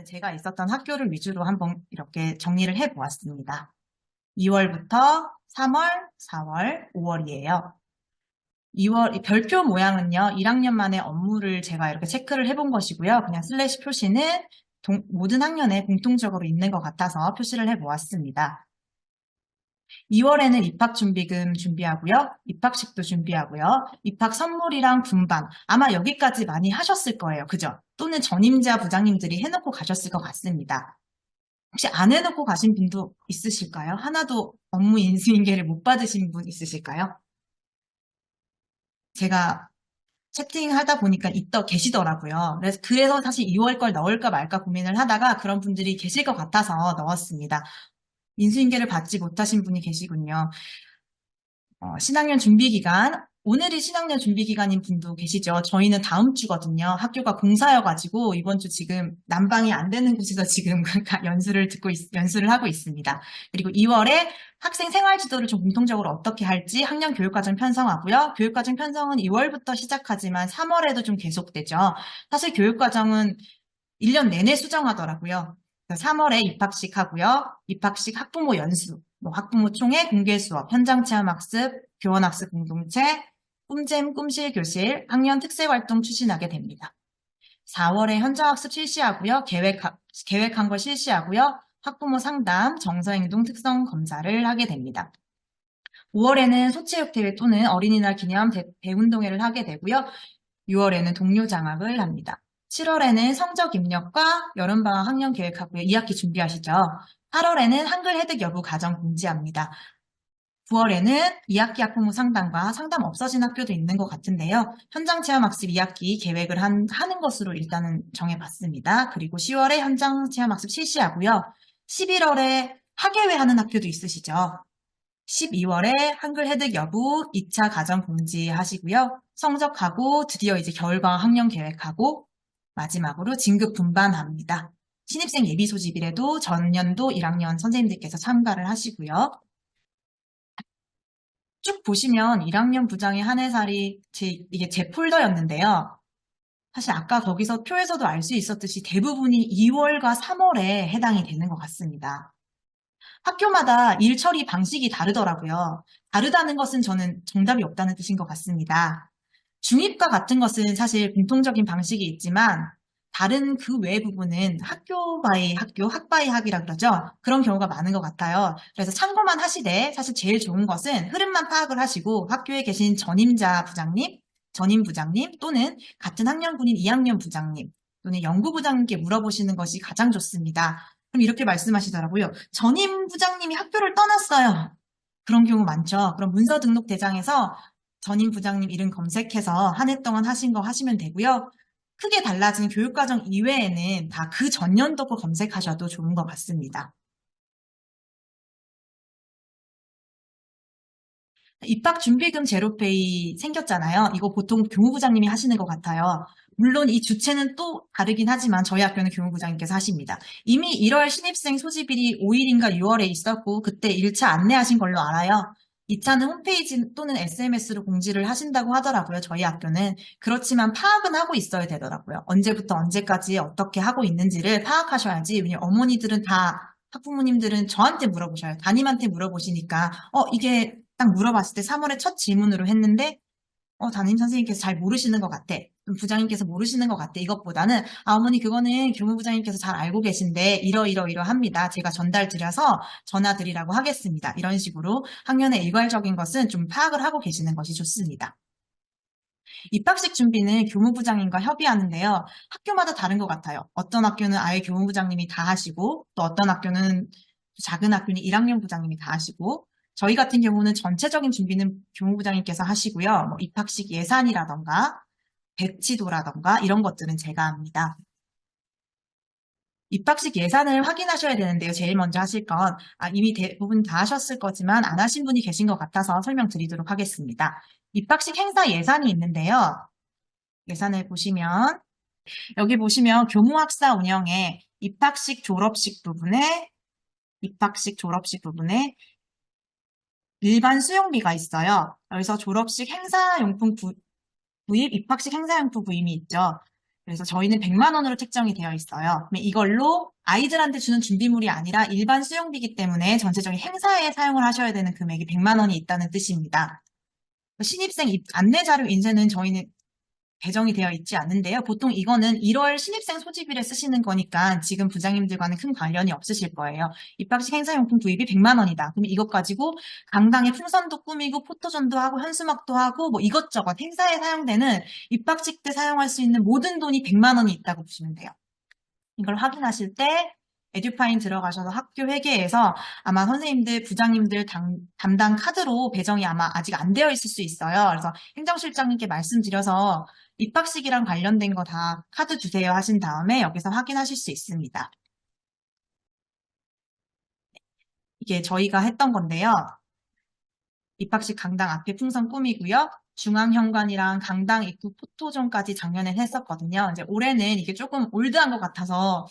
제가 있었던 학교를 위주로 한번 이렇게 정리를 해보았습니다. 2월부터 3월, 4월, 5월이에요. 2월, 별표 모양은요, 1학년 만의 업무를 제가 이렇게 체크를 해본 것이고요. 그냥 슬래시 표시는 모든 학년에 공통적으로 있는 것 같아서 표시를 해보았습니다. 2월에는 입학준비금 준비하고요. 입학식도 준비하고요. 입학 선물이랑 분반. 아마 여기까지 많이 하셨을 거예요. 그죠? 또는 전임자 부장님들이 해놓고 가셨을 것 같습니다. 혹시 안 해놓고 가신 분도 있으실까요? 하나도 업무 인수인계를 못 받으신 분 있으실까요? 제가 채팅하다 보니까 계시더라고요. 그래서 사실 2월 걸 넣을까 말까 고민을 하다가 그런 분들이 계실 것 같아서 넣었습니다. 인수인계를 받지 못하신 분이 계시군요. 신학년 준비 기간, 오늘이 신학년 준비 기간인 분도 계시죠. 저희는 다음 주거든요. 학교가 공사여가지고 이번 주 지금 난방이 안 되는 곳에서 지금 연수를 하고 있습니다. 그리고 2월에 학생 생활 지도를 좀 공통적으로 어떻게 할지 학년 교육과정 편성하고요. 교육과정 편성은 2월부터 시작하지만 3월에도 좀 계속되죠. 사실 교육과정은 1년 내내 수정하더라고요. 3월에 입학식 하고요. 입학식 학부모 연수, 학부모 총회 공개 수업, 현장 체험 학습, 교원 학습 공동체, 꿈잼 꿈실 교실, 학년 특색 활동 추진하게 됩니다. 4월에 현장 학습 실시하고요. 계획한 걸 실시하고요. 학부모 상담, 정서행동 특성 검사를 하게 됩니다. 5월에는 소체육대회 또는 어린이날 기념 대운동회를 하게 되고요. 6월에는 동료 장학을 합니다. 7월에는 성적 입력과 여름방학 학년 계획하고요. 2학기 준비하시죠. 8월에는 한글 혜득 여부 가정 공지합니다. 9월에는 2학기 학부모 상담과 상담 없어진 학교도 있는 것 같은데요. 현장 체험 학습 2학기 계획을 하는 것으로 일단은 정해봤습니다. 그리고 10월에 현장 체험 학습 실시하고요. 11월에 학예회 하는 학교도 있으시죠. 12월에 한글 혜득 여부 2차 가정 공지하시고요. 성적하고 드디어 이제 겨울방학 학년 계획하고 마지막으로 진급 분반합니다. 신입생 예비 소집이라도 전년도 1학년 선생님들께서 참가를 하시고요. 쭉 보시면 1학년 부장의 한 해살이 이게 제 폴더였는데요. 사실 아까 거기서 표에서도 알 수 있었듯이 대부분이 2월과 3월에 해당이 되는 것 같습니다. 학교마다 일 처리 방식이 다르더라고요. 다르다는 것은 저는 정답이 없다는 뜻인 것 같습니다. 중입과 같은 것은 사실 공통적인 방식이 있지만 다른 그 외의 부분은 학교 바이 학교, 학 바이 학이라 그러죠. 그런 경우가 많은 것 같아요. 그래서 참고만 하시되 사실 제일 좋은 것은 흐름만 파악을 하시고 학교에 계신 전임자 부장님, 전임 부장님 또는 같은 학년군인 2학년 부장님 또는 연구 부장님께 물어보시는 것이 가장 좋습니다. 그럼 이렇게 말씀하시더라고요. 전임 부장님이 학교를 떠났어요. 그런 경우 많죠. 그럼 문서 등록 대장에서 전임 부장님 이름 검색해서 한 해 동안 하신 거 하시면 되고요. 크게 달라진 교육과정 이외에는 다 그 전년도 거 검색하셔도 좋은 것 같습니다. 입학 준비금 제로페이 생겼잖아요. 이거 보통 교무부장님이 하시는 것 같아요. 물론 이 주체는 또 다르긴 하지만 저희 학교는 교무부장님께서 하십니다. 이미 1월 신입생 소집일이 5일인가 6월에 있었고 그때 1차 안내하신 걸로 알아요. 2차는 홈페이지 또는 SMS로 공지를 하신다고 하더라고요. 저희 학교는. 그렇지만 파악은 하고 있어야 되더라고요. 언제부터 언제까지 어떻게 하고 있는지를 파악하셔야지. 왜냐면 어머니들은 다 학부모님들은 저한테 물어보셔요. 담임한테 물어보시니까 이게 딱 물어봤을 때 3월에 첫 질문으로 했는데 담임 선생님께서 잘 모르시는 것 같아. 부장님께서 모르시는 것 같아. 이것보다는 어머니 그거는 교무부장님께서 잘 알고 계신데 이러합니다. 제가 전달 드려서 전화 드리라고 하겠습니다. 이런 식으로 학년의 일괄적인 것은 좀 파악을 하고 계시는 것이 좋습니다. 입학식 준비는 교무부장님과 협의하는데요. 학교마다 다른 것 같아요. 어떤 학교는 아예 교무부장님이 다 하시고 또 어떤 학교는 작은 학교는 1학년 부장님이 다 하시고 저희 같은 경우는 전체적인 준비는 교무부장님께서 하시고요. 입학식 예산이라던가 배치도라던가 이런 것들은 제가 합니다. 입학식 예산을 확인하셔야 되는데요. 제일 먼저 하실 건 이미 대부분 다 하셨을 거지만 안 하신 분이 계신 것 같아서 설명드리도록 하겠습니다. 입학식 행사 예산이 있는데요. 예산을 보시면 여기 보시면 교무학사 운영에 입학식 졸업식 부분에 일반 수용비가 있어요. 그래서 졸업식 행사용품 구입, 입학식 행사용품 구입이 있죠. 그래서 저희는 100만 원으로 책정이 되어 있어요. 그럼 이걸로 아이들한테 주는 준비물이 아니라 일반 수용비이기 때문에 전체적인 행사에 사용을 하셔야 되는 금액이 100만 원이 있다는 뜻입니다. 신입생 안내 자료 인쇄는 저희는 배정이 되어 있지 않는데요. 보통 이거는 1월 신입생 소집일에 쓰시는 거니까 지금 부장님들과는 큰 관련이 없으실 거예요. 입학식 행사용품 구입이 100만 원이다. 그럼 이것 가지고 강당에 풍선도 꾸미고 포토존도 하고 현수막도 하고 뭐 이것저것 행사에 사용되는 입학식 때 사용할 수 있는 모든 돈이 100만 원이 있다고 보시면 돼요. 이걸 확인하실 때 에듀파인 들어가셔서 학교 회계에서 아마 선생님들, 부장님들 담당 카드로 배정이 아마 아직 안 되어 있을 수 있어요. 그래서 행정실장님께 말씀드려서 입학식이랑 관련된 거 다 카드 주세요 하신 다음에 여기서 확인하실 수 있습니다. 이게 저희가 했던 건데요. 입학식 강당 앞에 풍선 꾸미고요. 중앙현관이랑 강당 입구 포토존까지 작년에 했었거든요. 이제 올해는 이게 조금 올드한 것 같아서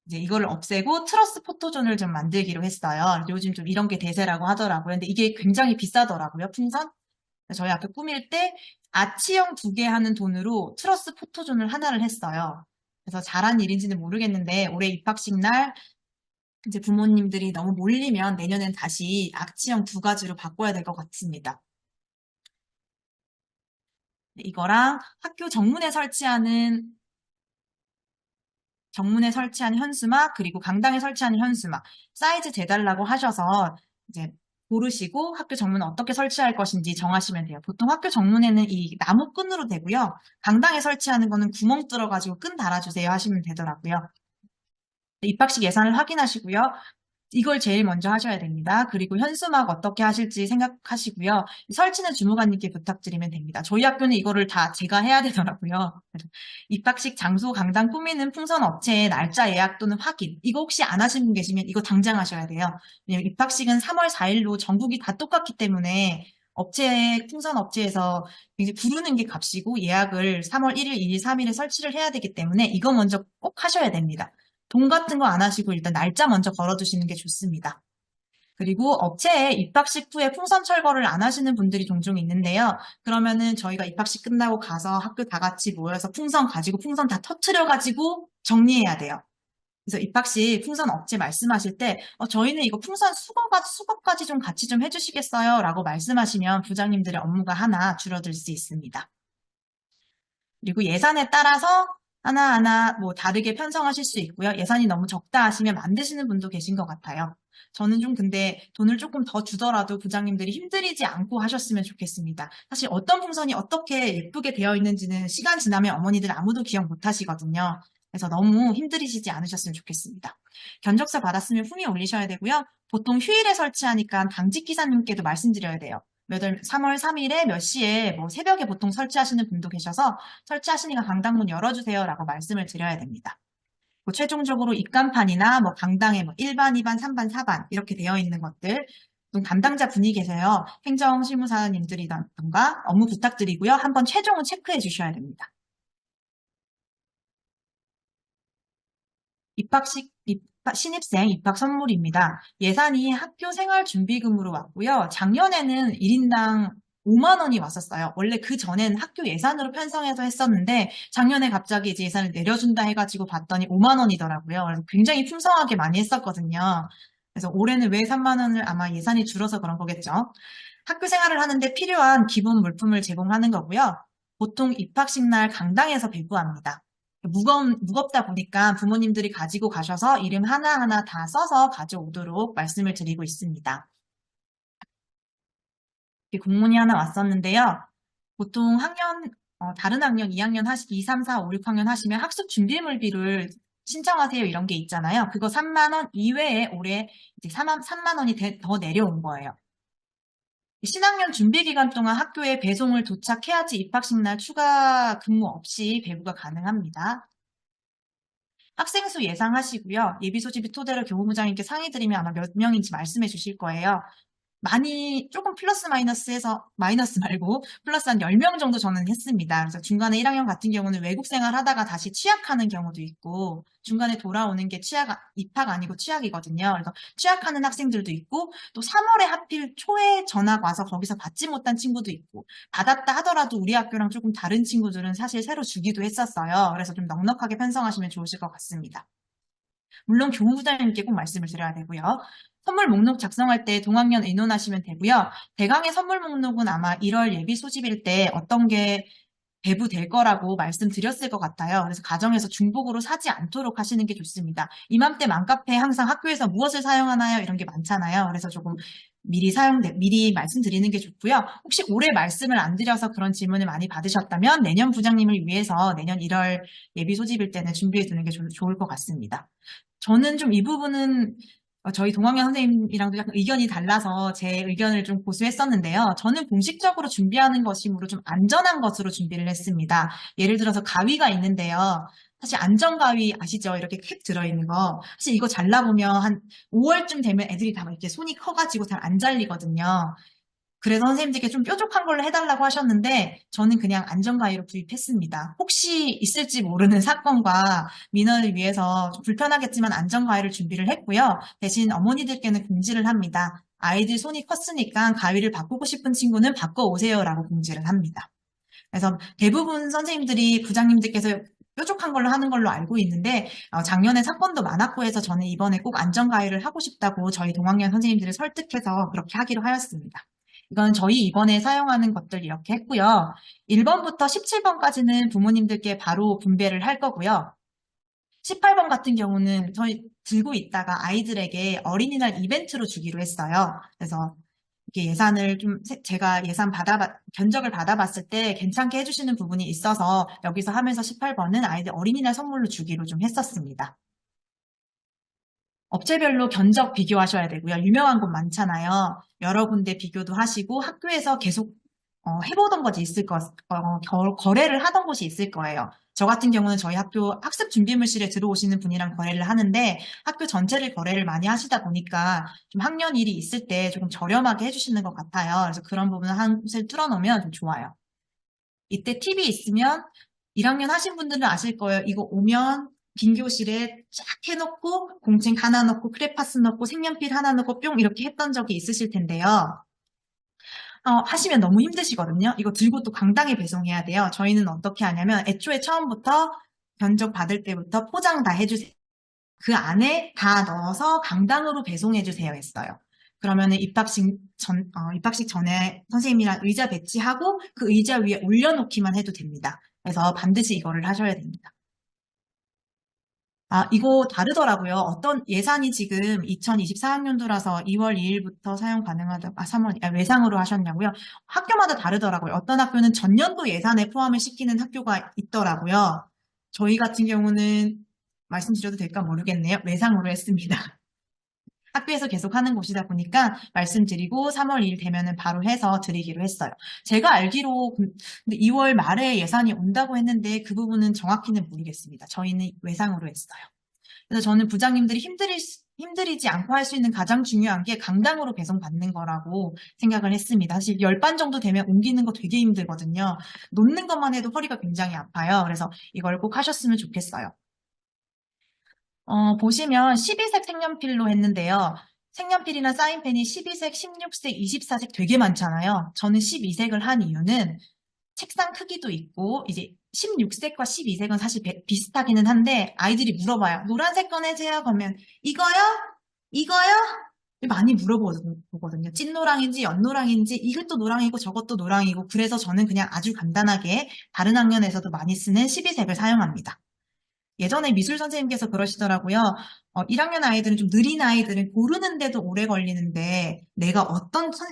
이제 이거를 없애고 트러스 포토존을 좀 만들기로 했어요. 요즘 좀 이런 게 대세라고 하더라고요. 근데 이게 굉장히 비싸더라고요, 풍선. 저희 학교 꾸밀 때 아치형 2개 하는 돈으로 트러스 포토존을 하나를 했어요. 그래서 잘한 일인지는 모르겠는데 올해 입학식 날 이제 부모님들이 너무 몰리면 내년엔 다시 아치형 2가지로 바꿔야 될 것 같습니다. 이거랑 학교 정문에 설치한 현수막, 그리고 강당에 설치하는 현수막, 사이즈 재달라고 하셔서 이제 고르시고 학교 정문은 어떻게 설치할 것인지 정하시면 돼요. 보통 학교 정문에는 이 나무 끈으로 되고요. 강당에 설치하는 거는 구멍 뚫어가지고 끈 달아주세요 하시면 되더라고요. 입학식 예산을 확인하시고요. 이걸 제일 먼저 하셔야 됩니다. 그리고 현수막 어떻게 하실지 생각하시고요. 설치는 주무관님께 부탁드리면 됩니다. 저희 학교는 이거를 다 제가 해야 되더라고요. 입학식 장소 강당 꾸미는 풍선 업체의 날짜 예약 또는 확인. 이거 혹시 안 하신 분 계시면 이거 당장 하셔야 돼요. 왜냐면 입학식은 3월 4일로 전국이 다 똑같기 때문에 풍선 업체에서 이제 부르는 게 값이고 예약을 3월 1일, 2일, 3일에 설치를 해야 되기 때문에 이거 먼저 꼭 하셔야 됩니다. 돈 같은 거 안 하시고 일단 날짜 먼저 걸어두시는 게 좋습니다. 그리고 업체에 입학식 후에 풍선 철거를 안 하시는 분들이 종종 있는데요. 그러면은 저희가 입학식 끝나고 가서 학교 다 같이 모여서 풍선 가지고 풍선 다 터트려 가지고 정리해야 돼요. 그래서 입학식 풍선 업체 말씀하실 때 저희는 이거 풍선 수거까지 좀 같이 좀 해주시겠어요? 라고 말씀하시면 부장님들의 업무가 하나 줄어들 수 있습니다. 그리고 예산에 따라서 하나하나 뭐 다르게 편성하실 수 있고요. 예산이 너무 적다 하시면 만드시는 분도 계신 것 같아요. 저는 좀 근데 돈을 조금 더 주더라도 부장님들이 힘들이지 않고 하셨으면 좋겠습니다. 사실 어떤 풍선이 어떻게 예쁘게 되어 있는지는 시간 지나면 어머니들 아무도 기억 못 하시거든요. 그래서 너무 힘들이시지 않으셨으면 좋겠습니다. 견적서 받았으면 후미 올리셔야 되고요. 보통 휴일에 설치하니까 당직 기사님께도 말씀드려야 돼요. 3월 3일에 몇 시에 뭐 새벽에 보통 설치하시는 분도 계셔서 설치하시니까 강당문 열어주세요라고 말씀을 드려야 됩니다. 뭐 최종적으로 입간판이나 뭐 강당에 뭐 1반, 2반, 3반, 4반 이렇게 되어 있는 것들 담당자 분이 계세요. 행정실무사님들이던가 업무 부탁드리고요. 한번 최종은 체크해 주셔야 됩니다. 신입생 입학 선물입니다. 예산이 학교 생활 준비금으로 왔고요. 작년에는 1인당 5만 원이 왔었어요. 원래 그 전엔 학교 예산으로 편성해서 했었는데 작년에 갑자기 이제 예산을 내려준다 해가지고 봤더니 5만 원이더라고요. 그래서 굉장히 풍성하게 많이 했었거든요. 그래서 올해는 왜 3만 원을 아마 예산이 줄어서 그런 거겠죠. 학교 생활을 하는데 필요한 기본 물품을 제공하는 거고요. 보통 입학식 날 강당에서 배부합니다. 무겁다 보니까 부모님들이 가지고 가셔서 이름 하나하나 다 써서 가져오도록 말씀을 드리고 있습니다. 공문이 하나 왔었는데요. 보통 다른 학년 2학년 2, 3, 4, 5, 6학년 하시면 학습 준비물비를 신청하세요 이런 게 있잖아요. 그거 3만 원 이외에 올해 이제 3만 원이 더 내려온 거예요. 신학년 준비 기간 동안 학교에 배송을 도착해야지 입학식 날 추가 근무 없이 배부가 가능합니다. 학생 수 예상하시고요. 예비 소집이 토대로 교무부장님께 상의 드리면 아마 몇 명인지 말씀해 주실 거예요. 많이 조금 플러스 마이너스 해서 마이너스 말고 플러스 한 10명 정도 저는 했습니다. 그래서 중간에 1학년 같은 경우는 외국 생활 하다가 다시 취학하는 경우도 있고 중간에 돌아오는 게 입학 아니고 취학이거든요. 그래서 취학하는 학생들도 있고 또 3월에 하필 초에 전학 와서 거기서 받지 못한 친구도 있고 받았다 하더라도 우리 학교랑 조금 다른 친구들은 사실 새로 주기도 했었어요. 그래서 좀 넉넉하게 편성하시면 좋으실 것 같습니다. 물론 교무부장님께 꼭 말씀을 드려야 되고요. 선물 목록 작성할 때 동학년 의논하시면 되고요. 대강의 선물 목록은 아마 1월 예비 소집일 때 어떤 게 배부될 거라고 말씀드렸을 것 같아요. 그래서 가정에서 중복으로 사지 않도록 하시는 게 좋습니다. 이맘때 맘카페 항상 학교에서 무엇을 사용하나요? 이런 게 많잖아요. 그래서 조금 미리 말씀드리는 게 좋고요. 혹시 올해 말씀을 안 드려서 그런 질문을 많이 받으셨다면 내년 부장님을 위해서 내년 1월 예비 소집일 때는 준비해 두는 게 좋을 것 같습니다. 저는 좀 이 부분은 저희 동학년 선생님이랑도 약간 의견이 달라서 제 의견을 좀 고수했었는데요. 저는 공식적으로 준비하는 것이므로 좀 안전한 것으로 준비를 했습니다. 예를 들어서 가위가 있는데요. 사실 안전가위 아시죠? 이렇게 캡 들어있는 거. 사실 이거 잘라보면 한 5월쯤 되면 애들이 다 이렇게 손이 커가지고 잘 안 잘리거든요. 그래서 선생님들께 좀 뾰족한 걸로 해달라고 하셨는데 저는 그냥 안전가위로 구입했습니다. 혹시 있을지 모르는 사건과 민원을 위해서 좀 불편하겠지만 안전가위를 준비를 했고요. 대신 어머니들께는 공지를 합니다. 아이들 손이 컸으니까 가위를 바꾸고 싶은 친구는 바꿔오세요라고 공지를 합니다. 그래서 대부분 선생님들이 부장님들께서 뾰족한 걸로 하는 걸로 알고 있는데 작년에 사건도 많았고 해서 저는 이번에 꼭 안전가위를 하고 싶다고 저희 동학년 선생님들을 설득해서 그렇게 하기로 하였습니다. 이건 저희 이번에 사용하는 것들 이렇게 했고요. 1번부터 17번까지는 부모님들께 바로 분배를 할 거고요. 18번 같은 경우는 저희 들고 있다가 아이들에게 어린이날 이벤트로 주기로 했어요. 그래서 이게 예산을 좀 제가 견적을 받아봤을 때 괜찮게 해주시는 부분이 있어서 여기서 하면서 18번은 아이들 어린이날 선물로 주기로 좀 했었습니다. 업체별로 견적 비교하셔야 되고요. 유명한 곳 많잖아요. 여러 군데 비교도 하시고 학교에서 계속 해보던 것이 있을 거래를 하던 곳이 있을 거예요. 저 같은 경우는 저희 학교 학습 준비물실에 들어오시는 분이랑 거래를 하는데 학교 전체를 거래를 많이 하시다 보니까 좀 학년 일이 있을 때 조금 저렴하게 해주시는 것 같아요. 그래서 그런 부분을 한 곳을 뚫어놓으면 좀 좋아요. 이때 팁이 있으면 1학년 하신 분들은 아실 거예요. 이거 오면 빈 교실에 쫙 해놓고 공책 하나 넣고 크레파스 넣고 색연필 하나 넣고 뿅 이렇게 했던 적이 있으실 텐데요. 하시면 너무 힘드시거든요. 이거 들고 또 강당에 배송해야 돼요. 저희는 어떻게 하냐면 애초에 처음부터 견적 받을 때부터 포장 다 해주세요. 그 안에 다 넣어서 강당으로 배송해주세요 했어요. 그러면은 입학식 전에 선생님이랑 의자 배치하고 그 의자 위에 올려놓기만 해도 됩니다. 그래서 반드시 이거를 하셔야 됩니다. 이거 다르더라고요. 어떤 예산이 지금 2024학년도라서 2월 2일부터 사용 가능하다, 3월, 외상으로 하셨냐고요? 학교마다 다르더라고요. 어떤 학교는 전년도 예산에 포함을 시키는 학교가 있더라고요. 저희 같은 경우는 말씀드려도 될까 모르겠네요. 외상으로 했습니다. 학교에서 계속 하는 곳이다 보니까 말씀드리고 3월 2일 되면은 바로 해서 드리기로 했어요. 제가 알기로 근데 2월 말에 예산이 온다고 했는데 그 부분은 정확히는 모르겠습니다. 저희는 외상으로 했어요. 그래서 저는 부장님들이 힘들이지 않고 할 수 있는 가장 중요한 게 강당으로 배송받는 거라고 생각을 했습니다. 사실 10반 정도 되면 옮기는 거 되게 힘들거든요. 놓는 것만 해도 허리가 굉장히 아파요. 그래서 이걸 꼭 하셨으면 좋겠어요. 보시면 12색 색연필로 했는데요. 색연필이나 사인펜이 12색, 16색, 24색 되게 많잖아요. 저는 12색을 한 이유는 책상 크기도 있고 이제 16색과 12색은 사실 비슷하기는 한데 아이들이 물어봐요. 노란색 꺼내세요? 그러면 이거요? 이거요? 많이 물어보거든요. 찐노랑인지 연노랑인지 이것도 노랑이고 저것도 노랑이고 그래서 저는 그냥 아주 간단하게 다른 학년에서도 많이 쓰는 12색을 사용합니다. 예전에 미술 선생님께서 그러시더라고요. 1학년 아이들은 좀 느린 아이들은 고르는데도 오래 걸리는데 내가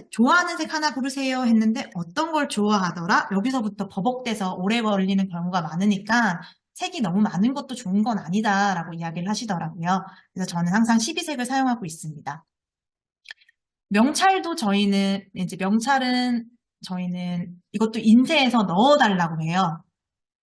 좋아하는 색 하나 고르세요 했는데 어떤 걸 좋아하더라? 여기서부터 버벅대서 오래 걸리는 경우가 많으니까 색이 너무 많은 것도 좋은 건 아니다라고 이야기를 하시더라고요. 그래서 저는 항상 12색을 사용하고 있습니다. 명찰도 명찰은 저희는 이것도 인쇄해서 넣어달라고 해요.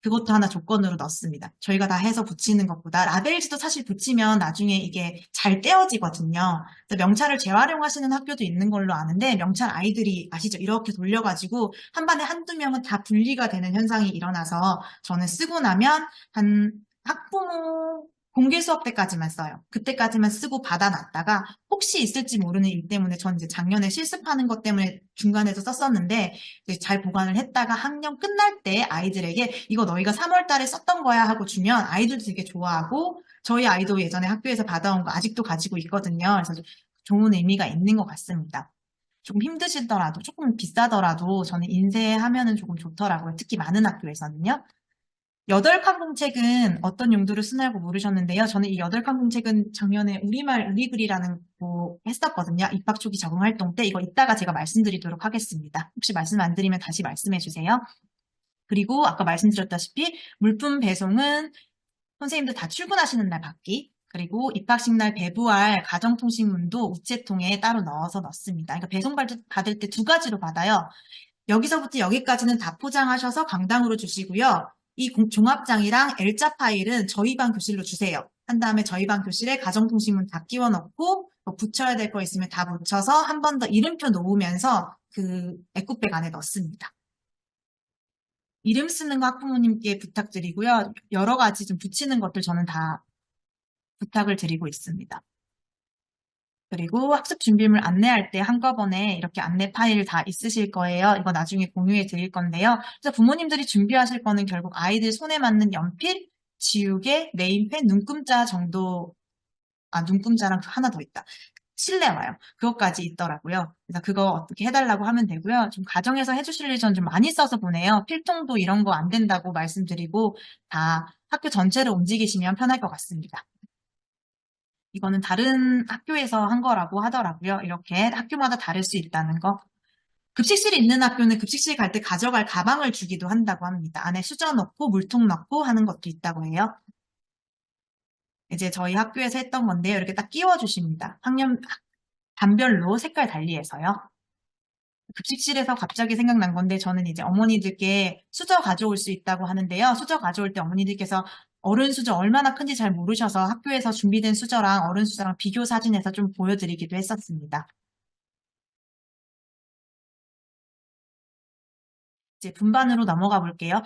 그것도 하나 조건으로 넣습니다. 저희가 다 해서 붙이는 것보다 라벨지도 사실 붙이면 나중에 이게 잘 떼어지거든요. 그래서 명찰을 재활용하시는 학교도 있는 걸로 아는데 명찰 아이들이 아시죠? 이렇게 돌려가지고 한 반에 한두 명은 다 분리가 되는 현상이 일어나서 저는 쓰고 나면 한 학부모 공개 수업 때까지만 써요. 그때까지만 쓰고 받아놨다가 혹시 있을지 모르는 일 때문에 전 이제 작년에 실습하는 것 때문에 중간에도 썼었는데 이제 잘 보관을 했다가 학년 끝날 때 아이들에게 이거 너희가 3월 달에 썼던 거야 하고 주면 아이들도 되게 좋아하고 저희 아이도 예전에 학교에서 받아온 거 아직도 가지고 있거든요. 그래서 좋은 의미가 있는 것 같습니다. 조금 힘드시더라도 조금 비싸더라도 저는 인쇄하면은 조금 좋더라고요. 특히 많은 학교에서는요. 여덟 칸 공책은 어떤 용도로 쓰냐고 물으셨는데요. 저는 이 여덟 칸 공책은 작년에 우리말 우리글이라는 거 했었거든요. 입학 초기 적응 활동 때 이거 이따가 제가 말씀드리도록 하겠습니다. 혹시 말씀 안 드리면 다시 말씀해 주세요. 그리고 아까 말씀드렸다시피 물품 배송은 선생님들 다 출근하시는 날 받기. 그리고 입학식 날 배부할 가정통신문도 우체통에 따로 넣어서 넣습니다. 그러니까 배송 받을 때 두 가지로 받아요. 여기서부터 여기까지는 다 포장하셔서 강당으로 주시고요. 이 종합장이랑 L자 파일은 저희 반 교실로 주세요. 한 다음에 저희 반 교실에 가정통신문 다 끼워 넣고 뭐 붙여야 될 거 있으면 다 붙여서 한 번 더 이름표 놓으면서 그 에코백 안에 넣습니다. 이름 쓰는 거 학부모님께 부탁드리고요. 여러 가지 좀 붙이는 것들 저는 다 부탁을 드리고 있습니다. 그리고 학습 준비물 안내할 때 한꺼번에 이렇게 안내 파일 다 있으실 거예요. 이거 나중에 공유해 드릴 건데요. 그래서 부모님들이 준비하실 거는 결국 아이들 손에 맞는 연필, 지우개, 네임펜, 눈금자 정도, 눈금자랑 하나 더 있다. 실내화요. 그것까지 있더라고요. 그래서 그거 어떻게 해달라고 하면 되고요. 좀 가정에서 해주실 일 전 좀 많이 써서 보내요. 필통도 이런 거 안 된다고 말씀드리고 다 학교 전체를 움직이시면 편할 것 같습니다. 이거는 다른 학교에서 한 거라고 하더라고요. 이렇게 학교마다 다를 수 있다는 거. 급식실이 있는 학교는 급식실 갈 때 가져갈 가방을 주기도 한다고 합니다. 안에 수저 넣고 물통 넣고 하는 것도 있다고 해요. 이제 저희 학교에서 했던 건데요. 이렇게 딱 끼워 주십니다. 학년 반별로 색깔 달리해서요. 급식실에서 갑자기 생각난 건데 저는 이제 어머니들께 수저 가져올 수 있다고 하는데요. 수저 가져올 때 어머니들께서 어른 수저 얼마나 큰지 잘 모르셔서 학교에서 준비된 수저랑 어른 수저랑 비교 사진해서 좀 보여드리기도 했었습니다. 이제 분반으로 넘어가 볼게요.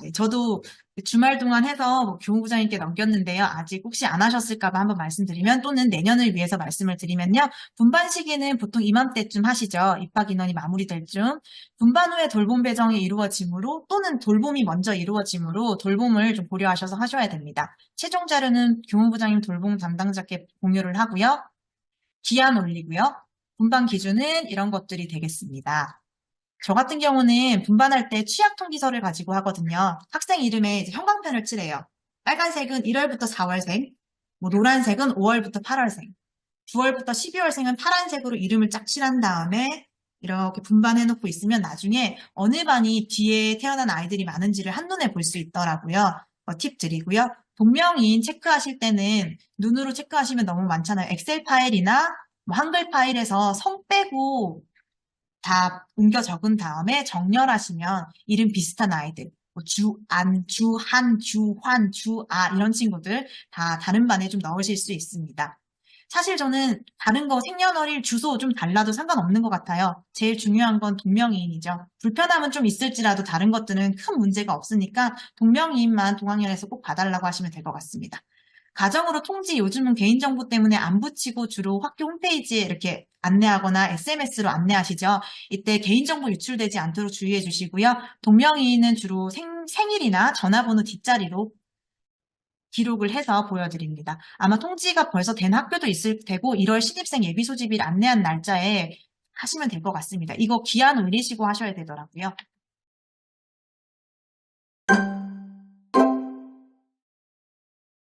네. 저도 주말 동안 해서 뭐 교무부장님께 넘겼는데요. 아직 혹시 안 하셨을까봐 한번 말씀드리면 또는 내년을 위해서 말씀을 드리면요. 분반 시기는 보통 이맘때쯤 하시죠. 입학 인원이 마무리될 쯤. 분반 후에 돌봄 배정이 이루어지므로 또는 돌봄이 먼저 이루어지므로 돌봄을 좀 고려하셔서 하셔야 됩니다. 최종 자료는 교무부장님 돌봄 담당자께 공유를 하고요. 기한 올리고요. 분반 기준은 이런 것들이 되겠습니다. 저 같은 경우는 분반할 때 취약 통지서를 가지고 하거든요. 학생 이름에 이제 형광펜을 칠해요. 빨간색은 1월부터 4월생, 뭐 노란색은 5월부터 8월생, 9월부터 12월생은 파란색으로 이름을 쫙 칠한 다음에 이렇게 분반해 놓고 있으면 나중에 어느 반이 뒤에 태어난 아이들이 많은지를 한눈에 볼 수 있더라고요. 팁 드리고요. 동명이인 체크하실 때는 눈으로 체크하시면 너무 많잖아요. 엑셀 파일이나 뭐 한글 파일에서 성 빼고 다 옮겨 적은 다음에 정렬하시면 이름 비슷한 아이들, 뭐 주안, 주한, 주환, 주아 이런 친구들 다 다른 반에 좀 넣으실 수 있습니다. 사실 저는 다른 거 생년월일, 주소 좀 달라도 상관없는 것 같아요. 제일 중요한 건 동명이인이죠. 불편함은 좀 있을지라도 다른 것들은 큰 문제가 없으니까 동명이인만 동학년에서 꼭 봐달라고 하시면 될 것 같습니다. 가정으로 통지 요즘은 개인정보 때문에 안 붙이고 주로 학교 홈페이지에 이렇게 안내하거나 SMS로 안내하시죠. 이때 개인정보 유출되지 않도록 주의해 주시고요. 동명이인은 주로 생일이나 전화번호 뒷자리로 기록을 해서 보여드립니다. 아마 통지가 벌써 된 학교도 있을 테고 1월 신입생 예비 소집일 안내한 날짜에 하시면 될 것 같습니다. 이거 기한 올리시고 하셔야 되더라고요.